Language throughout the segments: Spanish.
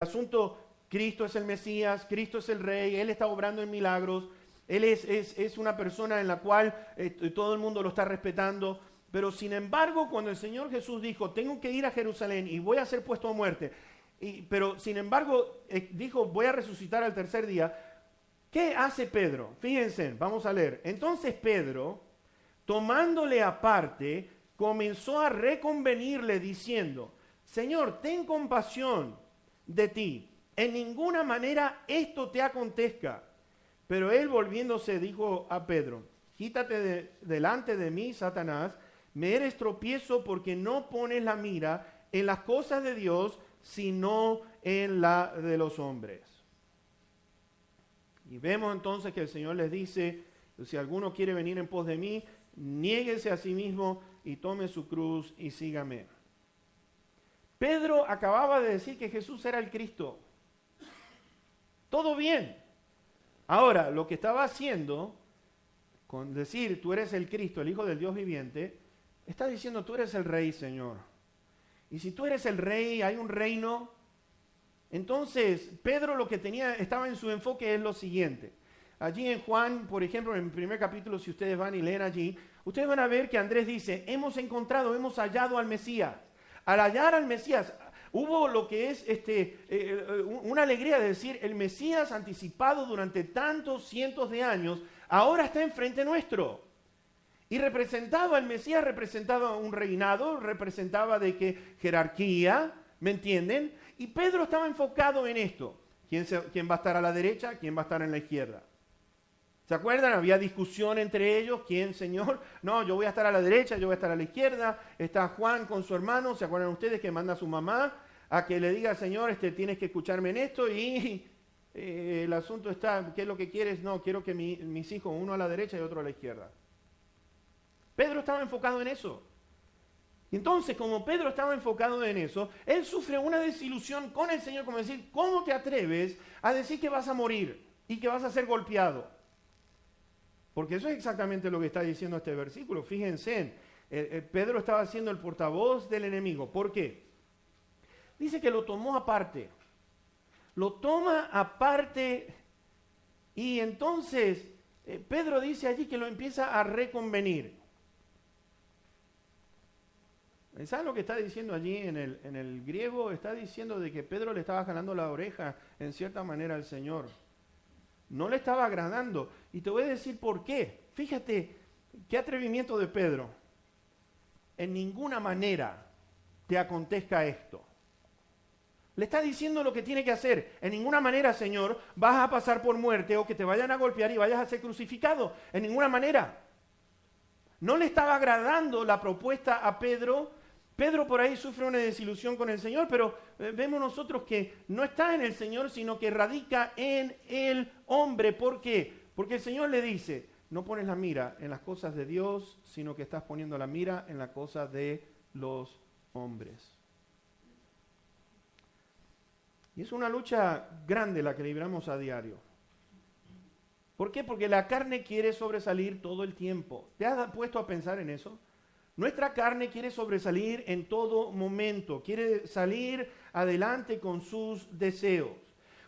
asunto, Cristo es el Mesías, Cristo es el Rey, Él está obrando en milagros, Él es una persona en la cual todo el mundo lo está respetando. Pero sin embargo, cuando el Señor Jesús dijo, tengo que ir a Jerusalén y voy a ser puesto a muerte, pero sin embargo dijo, voy a resucitar al tercer día, ¿qué hace Pedro? Fíjense, vamos a leer. Entonces Pedro, tomándole aparte, comenzó a reconvenirle diciendo, Señor, ten compasión de ti, en ninguna manera esto te acontezca. Pero él volviéndose dijo a Pedro, quítate delante de mí, Satanás, me eres tropiezo porque no pones la mira en las cosas de Dios, sino en la de los hombres. Y vemos entonces que el Señor les dice, si alguno quiere venir en pos de mí, niéguese a sí mismo y tome su cruz y sígame. Pedro acababa de decir que Jesús era el Cristo. Todo bien. Ahora, lo que estaba haciendo, con decir tú eres el Cristo, el Hijo del Dios viviente, está diciendo tú eres el Rey, Señor. Y si tú eres el Rey, hay un reino. Entonces, Pedro lo que estaba en su enfoque es lo siguiente. Allí en Juan, por ejemplo, en el primer capítulo, si ustedes van y leen allí, ustedes van a ver que Andrés dice, hemos hallado al Mesías. Al hallar al Mesías, hubo lo que es una alegría de decir, el Mesías anticipado durante tantos cientos de años, ahora está enfrente nuestro. Y el Mesías representaba un reinado, representaba de que jerarquía, ¿me entienden? Y Pedro estaba enfocado en esto. ¿Quién va a estar a la derecha? ¿Quién va a estar en la izquierda? ¿Se acuerdan? Había discusión entre ellos. ¿Quién, Señor? No, yo voy a estar a la derecha, yo voy a estar a la izquierda. Está Juan con su hermano. ¿Se acuerdan ustedes que manda a su mamá a que le diga, Señor, tienes que escucharme en esto? Y el asunto está, ¿qué es lo que quieres? No, quiero que mis hijos, uno a la derecha y otro a la izquierda. Pedro estaba enfocado en eso. Entonces, como Pedro estaba enfocado en eso, él sufre una desilusión con el Señor, como decir, ¿cómo te atreves a decir que vas a morir y que vas a ser golpeado? Porque eso es exactamente lo que está diciendo este versículo. Fíjense, Pedro estaba siendo el portavoz del enemigo. ¿Por qué? Dice que lo tomó aparte. Lo toma aparte y entonces Pedro dice allí que lo empieza a reconvenir. ¿Saben lo que está diciendo allí en el griego? Está diciendo de que Pedro le estaba jalando la oreja en cierta manera al Señor. No le estaba agradando. Y te voy a decir por qué. Fíjate, qué atrevimiento de Pedro. En ninguna manera te acontezca esto. Le está diciendo lo que tiene que hacer. En ninguna manera, Señor, vas a pasar por muerte o que te vayan a golpear y vayas a ser crucificado. En ninguna manera. No le estaba agradando la propuesta a Pedro. Pedro por ahí sufre una desilusión con el Señor, pero vemos nosotros que no está en el Señor, sino que radica en el hombre. ¿Por qué? Porque el Señor le dice, no pones la mira en las cosas de Dios, sino que estás poniendo la mira en la cosa de los hombres. Y es una lucha grande la que libramos a diario. ¿Por qué? Porque la carne quiere sobresalir todo el tiempo. ¿Te has puesto a pensar en eso? Nuestra carne quiere sobresalir en todo momento, quiere salir adelante con sus deseos.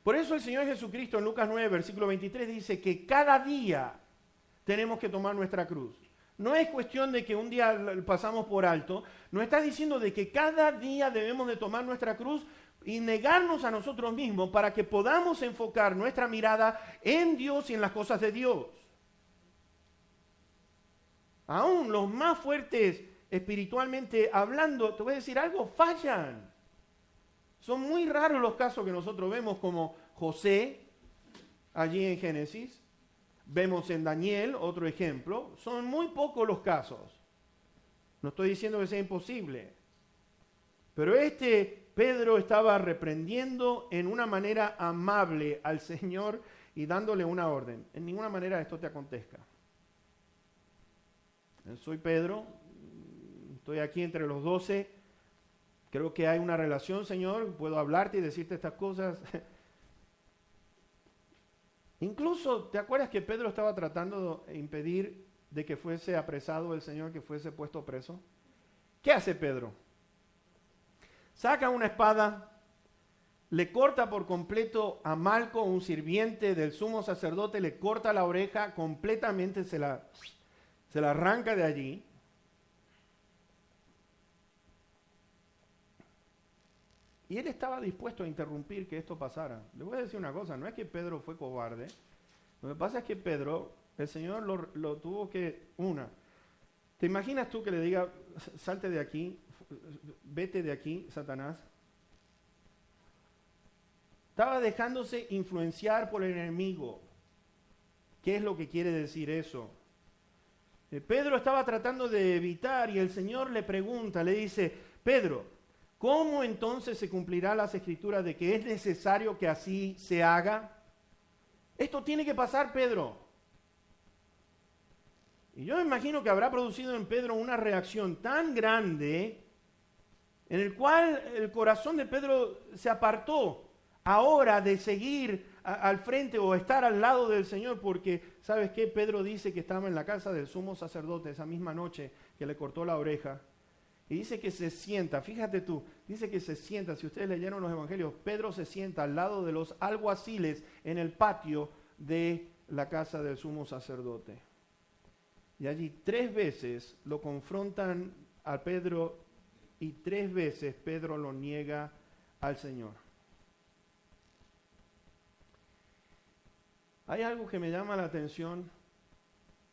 Por eso el Señor Jesucristo en Lucas 9, versículo 23 dice que cada día tenemos que tomar nuestra cruz. No es cuestión de que un día pasamos por alto, nos está diciendo de que cada día debemos de tomar nuestra cruz y negarnos a nosotros mismos para que podamos enfocar nuestra mirada en Dios y en las cosas de Dios. Aún los más fuertes espiritualmente hablando, te voy a decir algo, fallan. Son muy raros los casos que nosotros vemos como José, allí en Génesis. Vemos en Daniel, otro ejemplo. Son muy pocos los casos. No estoy diciendo que sea imposible. Pero Pedro estaba reprendiendo en una manera amable al Señor y dándole una orden. En ninguna manera esto te acontezca. Soy Pedro, estoy aquí entre los 12, creo que hay una relación, Señor, puedo hablarte y decirte estas cosas. Incluso, ¿te acuerdas que Pedro estaba tratando de impedir de que fuese apresado el Señor, que fuese puesto preso? ¿Qué hace Pedro? Saca una espada, le corta por completo a Malco, un sirviente del sumo sacerdote, le corta la oreja completamente, se la arranca de allí. Y él estaba dispuesto a interrumpir que esto pasara. Le voy a decir una cosa, no es que Pedro fue cobarde. Lo que pasa es que Pedro, el Señor lo tuvo que... ¿Te imaginas tú que le diga, salte de aquí, vete de aquí, Satanás? Estaba dejándose influenciar por el enemigo. ¿Qué es lo que quiere decir eso? Pedro estaba tratando de evitar y el Señor le pregunta, le dice, Pedro, ¿cómo entonces se cumplirá las escrituras de que es necesario que así se haga? Esto tiene que pasar, Pedro. Y yo me imagino que habrá producido en Pedro una reacción tan grande en el cual el corazón de Pedro se apartó ahora de seguir al frente o estar al lado del Señor, porque, ¿sabes qué? Pedro dice que estaba en la casa del sumo sacerdote esa misma noche que le cortó la oreja. Y dice que se sienta, fíjate tú, dice que se sienta, si ustedes leyeron los evangelios, Pedro se sienta al lado de los alguaciles en el patio de la casa del sumo sacerdote. Y allí 3 veces lo confrontan a Pedro y 3 veces Pedro lo niega al Señor. Hay algo que me llama la atención,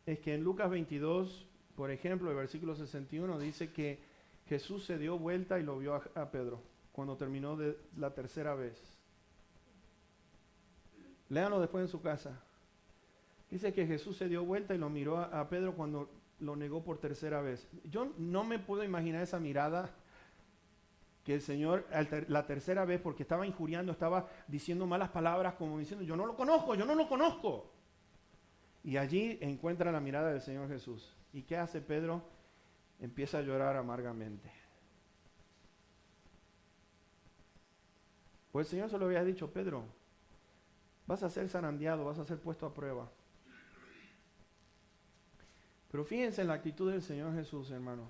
es que en Lucas 22, por ejemplo, el versículo 61 dice que Jesús se dio vuelta y lo vio a Pedro cuando terminó de la tercera vez. Léanlo después en su casa. Dice que Jesús se dio vuelta y lo miró a Pedro cuando lo negó por tercera vez. Yo no me puedo imaginar esa mirada que el Señor, la tercera vez, porque estaba injuriando, estaba diciendo malas palabras, como diciendo, yo no lo conozco. Y allí encuentra la mirada del Señor Jesús. ¿Y qué hace Pedro? Empieza a llorar amargamente. Pues el Señor se lo había dicho, Pedro, vas a ser zarandeado, vas a ser puesto a prueba. Pero fíjense en la actitud del Señor Jesús, hermanos.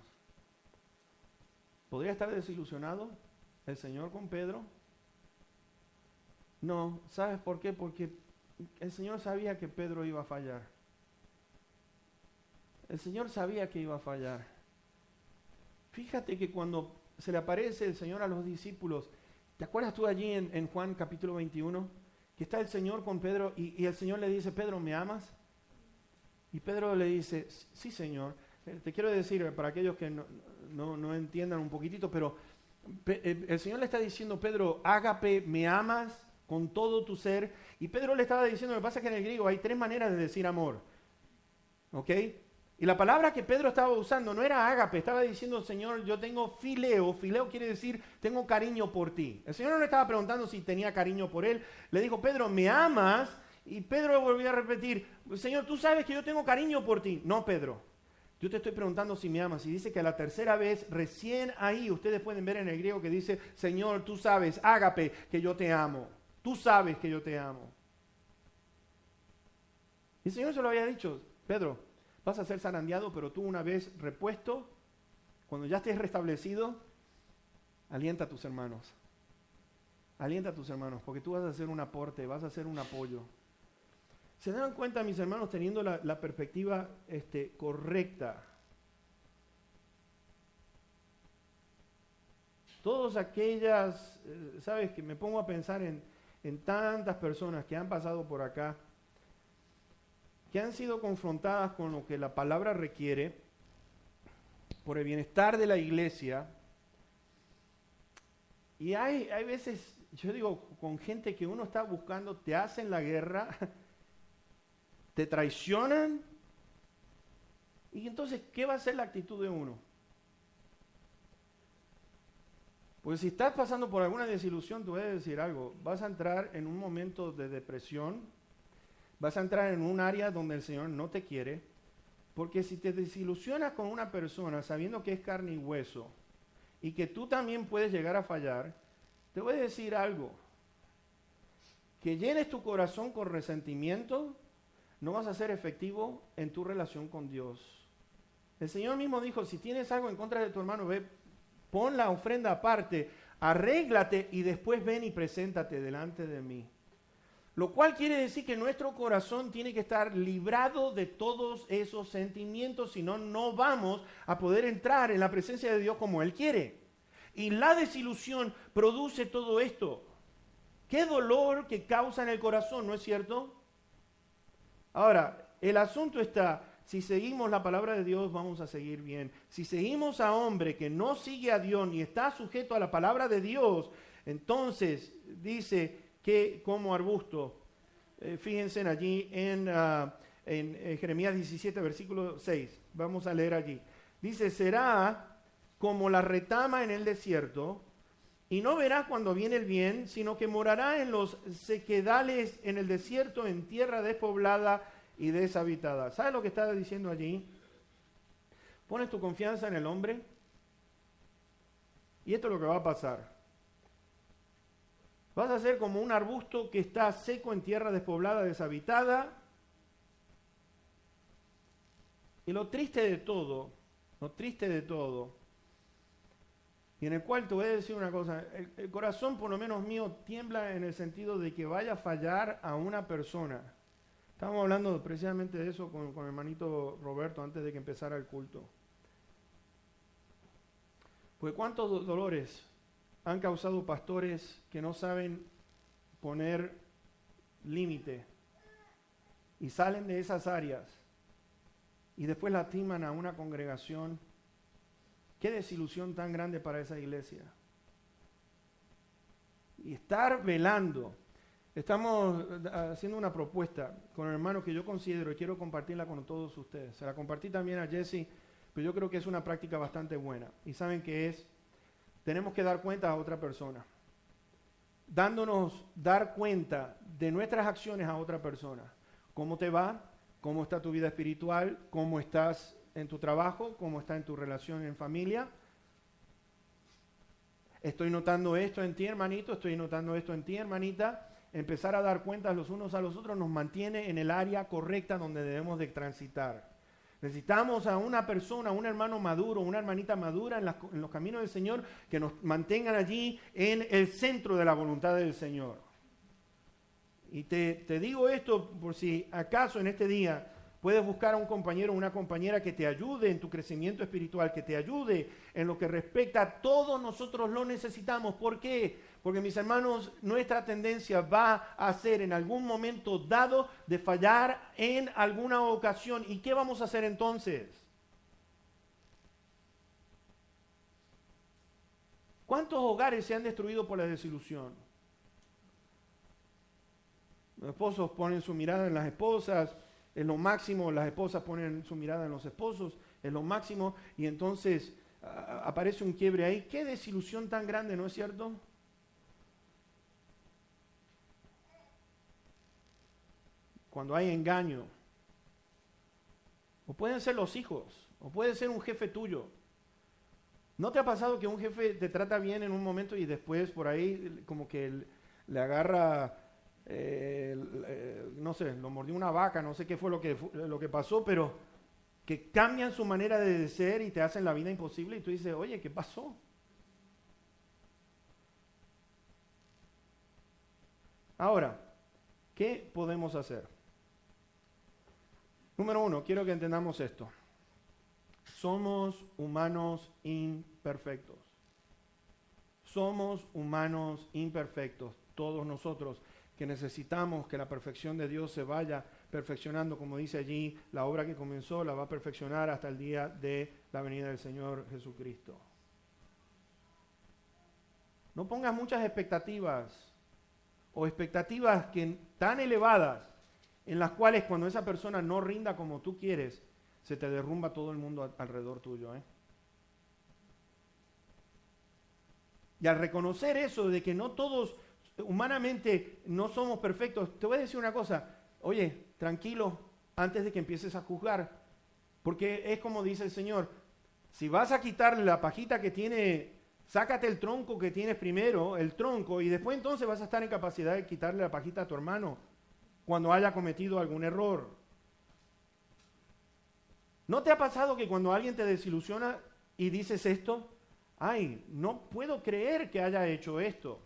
¿Podría estar desilusionado el Señor con Pedro? No, ¿sabes por qué? Porque el Señor sabía que Pedro iba a fallar. El Señor sabía que iba a fallar. Fíjate que cuando se le aparece el Señor a los discípulos, ¿te acuerdas tú allí en Juan capítulo 21? Que está el Señor con Pedro y el Señor le dice, Pedro, ¿me amas? Y Pedro le dice, sí, Señor. Te quiero decir, para aquellos que no entiendan un poquitito, pero el Señor le está diciendo, Pedro, ágape, ¿me amas con todo tu ser? Y Pedro le estaba diciendo, lo que pasa es que en el griego hay 3 maneras de decir amor. ¿Ok? Y la palabra que Pedro estaba usando no era ágape, estaba diciendo, Señor, yo tengo fileo. Fileo quiere decir, tengo cariño por ti. El Señor no le estaba preguntando si tenía cariño por él. Le dijo, Pedro, ¿me amas? Y Pedro volvió a repetir, Señor, tú sabes que yo tengo cariño por ti. No, Pedro, yo te estoy preguntando si me amas. Y dice que a la tercera vez, recién ahí, ustedes pueden ver en el griego que dice, Señor, tú sabes, ágape, que yo te amo. Tú sabes que yo te amo. Y el Señor se lo había dicho, Pedro, vas a ser zarandeado, pero tú una vez repuesto, cuando ya estés restablecido, alienta a tus hermanos. Alienta a tus hermanos, porque tú vas a hacer un aporte, vas a hacer un apoyo. ¿Se dan cuenta, mis hermanos, teniendo la perspectiva correcta? Todas aquellas, ¿sabes? Que me pongo a pensar en tantas personas que han pasado por acá, que han sido confrontadas con lo que la palabra requiere por el bienestar de la iglesia. Y hay veces, yo digo, con gente que uno está buscando, te hacen la guerra, te traicionan, y entonces, ¿qué va a ser la actitud de uno? Pues si estás pasando por alguna desilusión, te voy a decir algo, vas a entrar en un momento de depresión, vas a entrar en un área donde el Señor no te quiere, porque si te desilusionas con una persona sabiendo que es carne y hueso, y que tú también puedes llegar a fallar, te voy a decir algo, que llenes tu corazón con resentimiento, no vas a ser efectivo en tu relación con Dios. El Señor mismo dijo, si tienes algo en contra de tu hermano, ve, pon la ofrenda aparte, arréglate y después ven y preséntate delante de mí. Lo cual quiere decir que nuestro corazón tiene que estar librado de todos esos sentimientos, si no, no vamos a poder entrar en la presencia de Dios como Él quiere. Y la desilusión produce todo esto. Qué dolor que causa en el corazón, ¿no es cierto? Ahora, el asunto está, si seguimos la palabra de Dios, vamos a seguir bien. Si seguimos a hombre que no sigue a Dios ni está sujeto a la palabra de Dios, entonces dice que como arbusto, fíjense allí en Jeremías 17, versículo 6, vamos a leer allí. Dice, será como la retama en el desierto, y no verá cuando viene el bien, sino que morará en los sequedales en el desierto, en tierra despoblada y deshabitada. ¿Sabes lo que está diciendo allí? Pones tu confianza en el hombre, y esto es lo que va a pasar. Vas a ser como un arbusto que está seco en tierra despoblada, deshabitada. Y lo triste de todo, y en el cual te voy a decir una cosa, el corazón por lo menos mío tiembla en el sentido de que vaya a fallar a una persona. Estábamos hablando precisamente de eso con el hermanito Roberto antes de que empezara el culto. Pues cuántos dolores han causado pastores que no saben poner límite y salen de esas áreas y después lastiman a una congregación. Qué desilusión tan grande para esa iglesia. Y estar velando. Estamos haciendo una propuesta con el hermano que yo considero y quiero compartirla con todos ustedes. Se la compartí también a Jesse, pero yo creo que es una práctica bastante buena. ¿Y saben qué es? Tenemos que dar cuenta a otra persona. Dar cuenta de nuestras acciones a otra persona. ¿Cómo te va? ¿Cómo está tu vida espiritual? ¿Cómo estás en tu trabajo? ¿Cómo está en tu relación en familia? Estoy notando esto en ti, hermanito. Estoy notando esto en ti, hermanita. Empezar a dar cuentas los unos a los otros nos mantiene en el área correcta donde debemos de transitar. Necesitamos a una persona, un hermano maduro, una hermanita madura en los caminos del Señor que nos mantengan allí en el centro de la voluntad del Señor. Y te digo esto por si acaso en este día puedes buscar a un compañero o una compañera que te ayude en tu crecimiento espiritual, que te ayude en lo que respecta a todos nosotros lo necesitamos. ¿Por qué? Porque mis hermanos, nuestra tendencia va a ser en algún momento dado de fallar en alguna ocasión. ¿Y qué vamos a hacer entonces? ¿Cuántos hogares se han destruido por la desilusión? Los esposos ponen su mirada en las esposas, es lo máximo, las esposas ponen su mirada en los esposos, es lo máximo, y entonces aparece un quiebre ahí. Qué desilusión tan grande, ¿no es cierto? Cuando hay engaño, o pueden ser los hijos, o puede ser un jefe tuyo. ¿No te ha pasado que un jefe te trata bien en un momento y después por ahí como que le agarra, no sé, lo mordió una vaca, no sé qué fue lo que pasó, pero que cambian su manera de ser y te hacen la vida imposible y tú dices, oye, ¿qué pasó? Ahora, ¿qué podemos hacer? Número 1, quiero que entendamos esto. Somos humanos imperfectos. Somos humanos imperfectos, todos nosotros, que necesitamos que la perfección de Dios se vaya perfeccionando, como dice allí, la obra que comenzó la va a perfeccionar hasta el día de la venida del Señor Jesucristo. No pongas muchas expectativas o expectativas tan elevadas en las cuales cuando esa persona no rinda como tú quieres, se te derrumba todo el mundo alrededor tuyo. Y al reconocer eso de que no todos humanamente no somos perfectos, te voy a decir una cosa, oye, tranquilo antes de que empieces a juzgar, porque es como dice el Señor, si vas a quitarle la pajita que tiene, sácate el tronco que tienes primero, el tronco, y después entonces vas a estar en capacidad de quitarle la pajita a tu hermano cuando haya cometido algún error. ¿No te ha pasado que cuando alguien te desilusiona y dices esto, ay, no puedo creer que haya hecho esto.